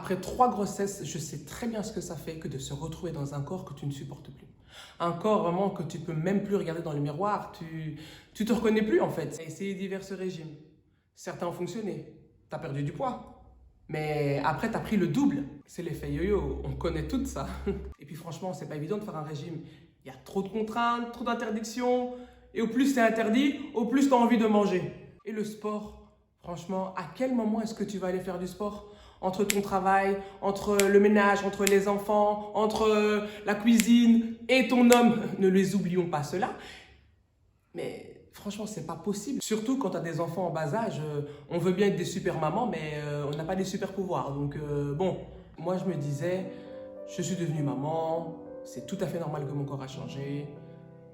Après 3 grossesses, je sais très bien ce que ça fait que de se retrouver dans un corps que tu ne supportes plus. Un corps vraiment que tu peux même plus regarder dans le miroir, tu te reconnais plus en fait. J'ai essayé divers régimes. Certains ont fonctionné. Tu as perdu du poids. Mais après, tu as pris le double. C'est l'effet yo-yo, on connaît tout ça. Et puis franchement, c'est pas évident de faire un régime. Il y a trop de contraintes, trop d'interdictions. Et au plus c'est interdit, au plus tu as envie de manger. Et le sport, franchement, à quel moment est-ce que tu vas aller faire du sport ? Entre ton travail, entre le ménage, entre les enfants, entre la cuisine et ton homme. Ne les oublions pas cela. Mais franchement, c'est pas possible. Surtout quand tu as des enfants en bas âge, on veut bien être des super mamans, mais on n'a pas des super pouvoirs. Donc bon, moi je me disais, je suis devenue maman, c'est tout à fait normal que mon corps a changé.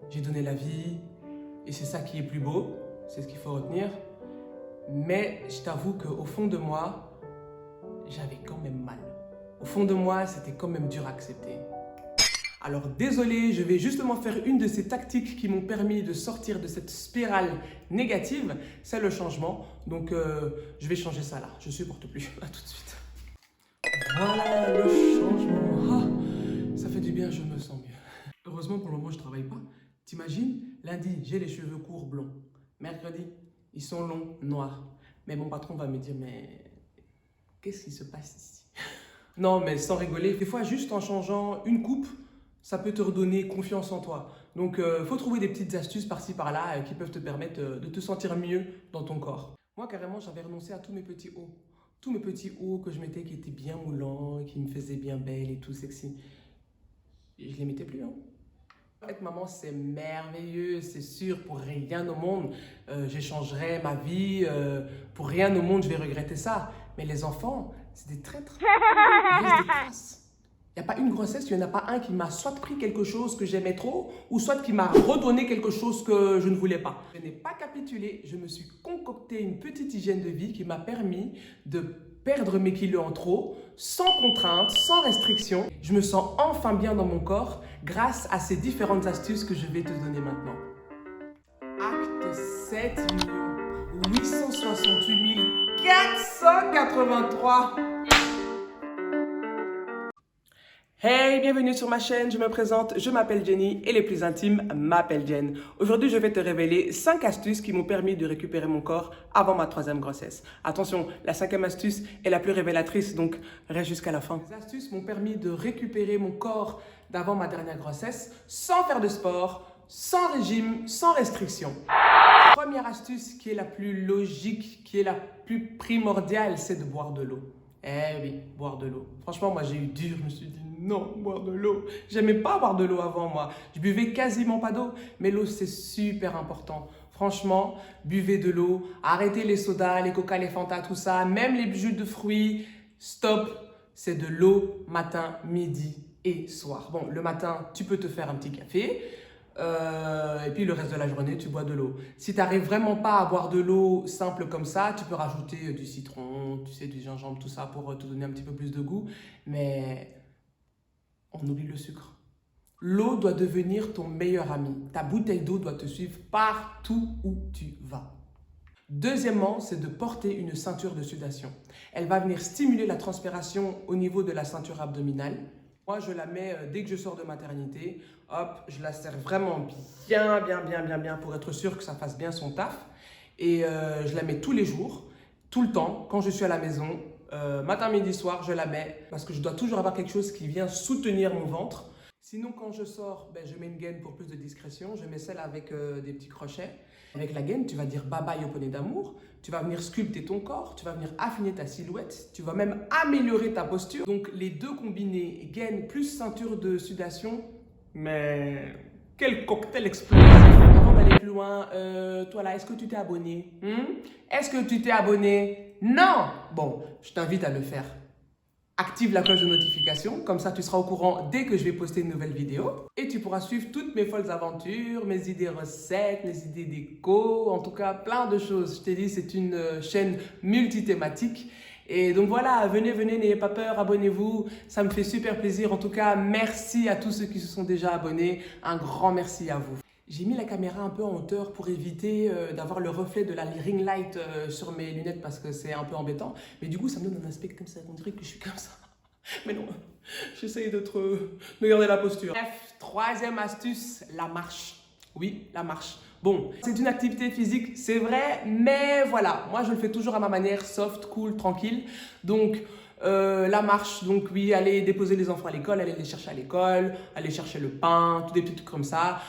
J'ai donné la vie et c'est ça qui est plus beau, c'est ce qu'il faut retenir. Mais je t'avoue qu'au fond de moi, j'avais quand même mal. Au fond de moi, c'était quand même dur à accepter. Alors désolé, je vais justement faire une de ces tactiques qui m'ont permis de sortir de cette spirale négative, c'est le changement. Donc je vais changer ça là, je supporte plus. À tout de suite. Voilà le changement. Ah, ça fait du bien, je me sens mieux. Heureusement pour le moment je travaille pas. T'imagines, lundi j'ai les cheveux courts blonds. Mercredi, ils sont longs, noirs. Mais mon patron va me dire, mais qu'est-ce qui se passe ici? Non mais sans rigoler, des fois juste en changeant une coupe, ça peut te redonner confiance en toi. Donc, faut trouver des petites astuces par-ci par-là qui peuvent te permettre de te sentir mieux dans ton corps. Moi, carrément, j'avais renoncé à tous mes petits hauts. Tous mes petits hauts que je mettais qui étaient bien moulants, qui me faisaient bien belle et tout sexy. Et je les mettais plus, hein. Être maman, c'est merveilleux, c'est sûr, pour rien au monde, j'échangerai ma vie, pour rien au monde, je vais regretter ça. Mais les enfants, c'est des traîtres, ils laissent des traces. Il n'y a pas une grossesse, il n'y en a pas un qui m'a soit pris quelque chose que j'aimais trop, ou soit qui m'a redonné quelque chose que je ne voulais pas. Je n'ai pas capitulé, je me suis concocté une petite hygiène de vie qui m'a permis de perdre mes kilos en trop, sans contrainte, sans restriction. Je me sens enfin bien dans mon corps grâce à ces différentes astuces que je vais te donner maintenant. Acte 7 868 483. Hey, bienvenue sur ma chaîne, je me présente, je m'appelle Jenny et les plus intimes m'appellent Jen. Aujourd'hui, je vais te révéler 5 astuces qui m'ont permis de récupérer mon corps avant ma 3e grossesse. Attention, la 5e astuce est la plus révélatrice, donc reste jusqu'à la fin. Les astuces m'ont permis de récupérer mon corps d'avant ma dernière grossesse sans faire de sport, sans régime, sans restriction. Première astuce qui est la plus logique, qui est la plus primordiale, c'est de boire de l'eau. Eh oui, boire de l'eau. Franchement, moi j'ai eu dur, je me suis dit non, boire de l'eau. J'aimais pas boire de l'eau avant moi. Je buvais quasiment pas d'eau, mais l'eau c'est super important. Franchement, buvez de l'eau, arrêtez les sodas, les coca, les fanta, tout ça, même les jus de fruits, stop. C'est de l'eau matin, midi et soir. Bon, le matin, tu peux te faire un petit café. Et puis le reste de la journée, tu bois de l'eau. Si tu n'arrives vraiment pas à boire de l'eau simple comme ça, tu peux rajouter du citron, tu sais, du gingembre, tout ça pour te donner un petit peu plus de goût. Mais on oublie le sucre. L'eau doit devenir ton meilleur ami. Ta bouteille d'eau doit te suivre partout où tu vas. Deuxièmement, c'est de porter une ceinture de sudation. Elle va venir stimuler la transpiration au niveau de la ceinture abdominale. Moi, je la mets dès que je sors de maternité. Hop, je la serre vraiment bien pour être sûr que ça fasse bien son taf. Et je la mets tous les jours, tout le temps, quand je suis à la maison. Matin, midi, soir, je la mets parce que je dois toujours avoir quelque chose qui vient soutenir mon ventre. Sinon, quand je sors, je mets une gaine pour plus de discrétion. Je mets celle avec des petits crochets. Avec la gaine, tu vas dire bye-bye au poney d'amour. Tu vas venir sculpter ton corps. Tu vas venir affiner ta silhouette. Tu vas même améliorer ta posture. Donc, les deux combinés, gaine plus ceinture de sudation. Mais quel cocktail explosif! Avant d'aller plus loin, toi là, est-ce que tu t'es abonné? Est-ce que tu t'es abonné? Non! Bon, je t'invite à le faire. Active la cloche de notification, comme ça tu seras au courant dès que je vais poster une nouvelle vidéo. Et tu pourras suivre toutes mes folles aventures, mes idées recettes, mes idées déco, en tout cas plein de choses. Je t'ai dit, c'est une chaîne multithématique. Et donc voilà, venez, n'ayez pas peur, abonnez-vous, ça me fait super plaisir. En tout cas, merci à tous ceux qui se sont déjà abonnés, un grand merci à vous. J'ai mis la caméra un peu en hauteur pour éviter d'avoir le reflet de la ring light sur mes lunettes parce que c'est un peu embêtant. Mais du coup, ça me donne un aspect comme ça, on dirait que je suis comme ça. Mais non, j'essaye de garder la posture. Bref, troisième astuce, la marche. Oui, la marche. Bon, c'est une activité physique, c'est vrai, mais voilà, moi je le fais toujours à ma manière, soft, cool, tranquille. Donc, la marche, donc oui, aller déposer les enfants à l'école, aller les chercher à l'école, aller chercher le pain, tout des petits trucs comme ça.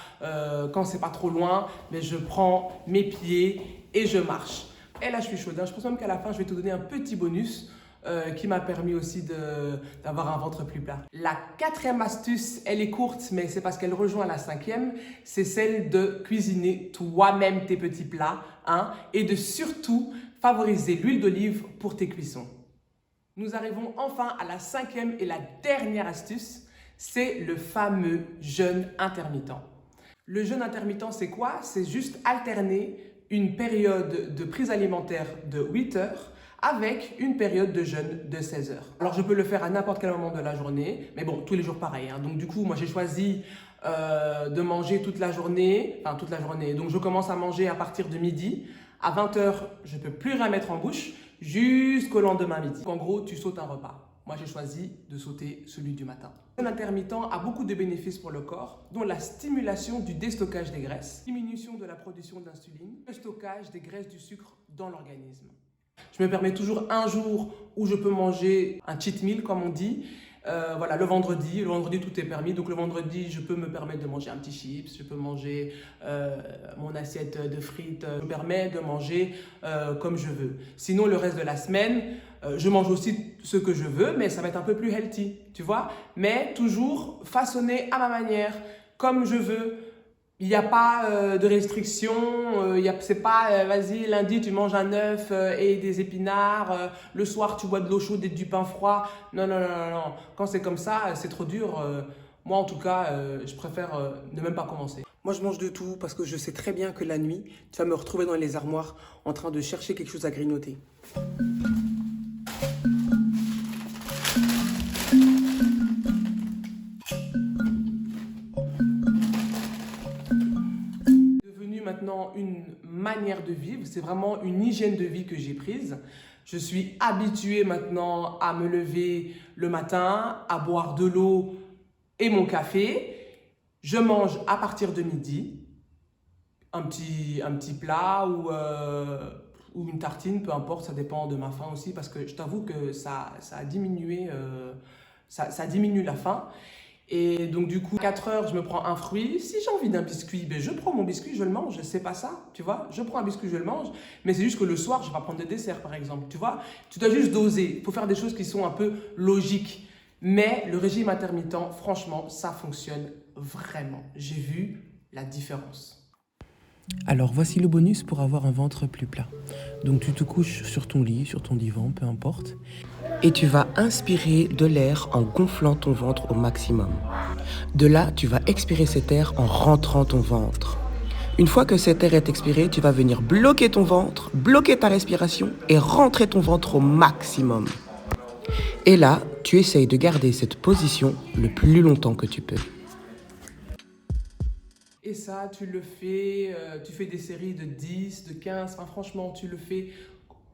Quand c'est pas trop loin, mais je prends mes pieds et je marche. Et là, je suis chaude, hein. Je pense même qu'à la fin, je vais te donner un petit bonus qui m'a permis aussi d'avoir un ventre plus plat. La quatrième astuce, elle est courte, mais c'est parce qu'elle rejoint la cinquième, c'est celle de cuisiner toi-même tes petits plats, hein, et de surtout favoriser l'huile d'olive pour tes cuissons. Nous arrivons enfin à la cinquième et la dernière astuce, c'est le fameux jeûne intermittent. Le jeûne intermittent, c'est quoi? C'est juste alterner une période de prise alimentaire de 8 heures avec une période de jeûne de 16 heures. Alors, je peux le faire à n'importe quel moment de la journée, mais bon, tous les jours pareil, hein. Donc, du coup, moi, j'ai choisi de manger toute la journée, enfin, toute la journée. Donc, je commence à manger à partir de midi. À 20 heures, je ne peux plus rien mettre en bouche jusqu'au lendemain midi. En gros, tu sautes un repas. Moi, j'ai choisi de sauter celui du matin. Le jeûne intermittent a beaucoup de bénéfices pour le corps, dont la stimulation du déstockage des graisses, diminution de la production d'insuline, le stockage des graisses du sucre dans l'organisme. Je me permets toujours un jour où je peux manger un cheat meal, comme on dit. Voilà, le vendredi, tout est permis. Donc le vendredi, je peux me permettre de manger un petit chips, je peux manger mon assiette de frites. Je me permets de manger comme je veux. Sinon, le reste de la semaine, je mange aussi ce que je veux, mais ça va être un peu plus healthy, tu vois. Mais toujours façonné à ma manière, comme je veux. Il n'y a pas de restriction, c'est pas vas-y lundi tu manges un œuf et des épinards, le soir tu bois de l'eau chaude et du pain froid. Non, non, non, non, non. Quand c'est comme ça, c'est trop dur. Moi en tout cas, je préfère ne même pas commencer. Moi je mange de tout parce que je sais très bien que la nuit, tu vas me retrouver dans les armoires en train de chercher quelque chose à grignoter. Maintenant une manière de vivre, c'est vraiment une hygiène de vie que j'ai prise. Je suis habituée maintenant à me lever le matin, à boire de l'eau et mon café. Je mange à partir de midi un petit plat ou une tartine, peu importe, ça dépend de ma faim aussi parce que je t'avoue que ça a diminué, ça diminue la faim. Et donc du coup, 4 heures, je me prends un fruit. Si j'ai envie d'un biscuit, ben je prends mon biscuit, je le mange. C'est pas ça, tu vois. Je prends un biscuit, je le mange. Mais c'est juste que le soir, je vais pas prendre de dessert, par exemple. Tu vois, tu dois juste doser. Il faut faire des choses qui sont un peu logiques. Mais le régime intermittent, franchement, ça fonctionne vraiment. J'ai vu la différence. Alors voici le bonus pour avoir un ventre plus plat. Donc tu te couches sur ton lit, sur ton divan, peu importe. Et tu vas inspirer de l'air en gonflant ton ventre au maximum. De là, tu vas expirer cet air en rentrant ton ventre. Une fois que cet air est expiré, tu vas venir bloquer ton ventre, bloquer ta respiration et rentrer ton ventre au maximum. Et là, tu essayes de garder cette position le plus longtemps que tu peux. Et ça, tu le fais, tu fais des séries de 10, de 15, enfin, franchement, tu le fais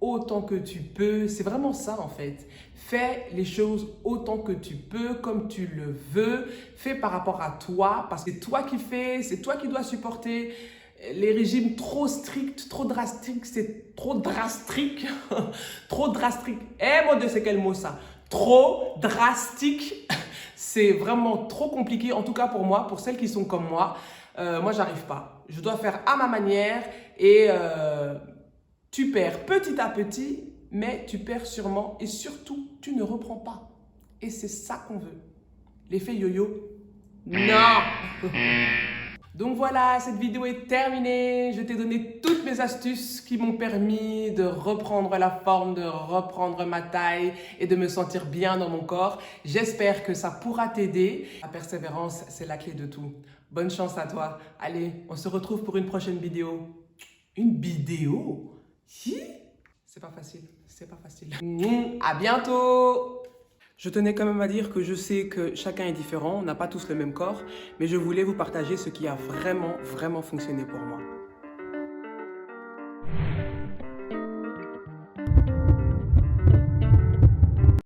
autant que tu peux. C'est vraiment ça en fait. Fais les choses autant que tu peux, comme tu le veux. Fais par rapport à toi, parce que c'est toi qui fais, c'est toi qui dois supporter. Les régimes trop stricts, trop drastiques, c'est trop drastique. Trop drastique. Eh mon Dieu, c'est quel mot ça? Trop drastique. C'est vraiment trop compliqué, en tout cas pour moi, pour celles qui sont comme moi. Moi, j'arrive pas. Je dois faire à ma manière et tu perds petit à petit, mais tu perds sûrement et surtout, tu ne reprends pas. Et c'est ça qu'on veut. L'effet yo-yo? Non. Donc voilà, cette vidéo est terminée. Je t'ai donné toutes mes astuces qui m'ont permis de reprendre la forme, de reprendre ma taille et de me sentir bien dans mon corps. J'espère que ça pourra t'aider. La persévérance, c'est la clé de tout. Bonne chance à toi. Allez, on se retrouve pour une prochaine vidéo. Une vidéo? C'est pas facile, c'est pas facile. À bientôt! Je tenais quand même à dire que je sais que chacun est différent, on n'a pas tous le même corps, mais je voulais vous partager ce qui a vraiment fonctionné pour moi.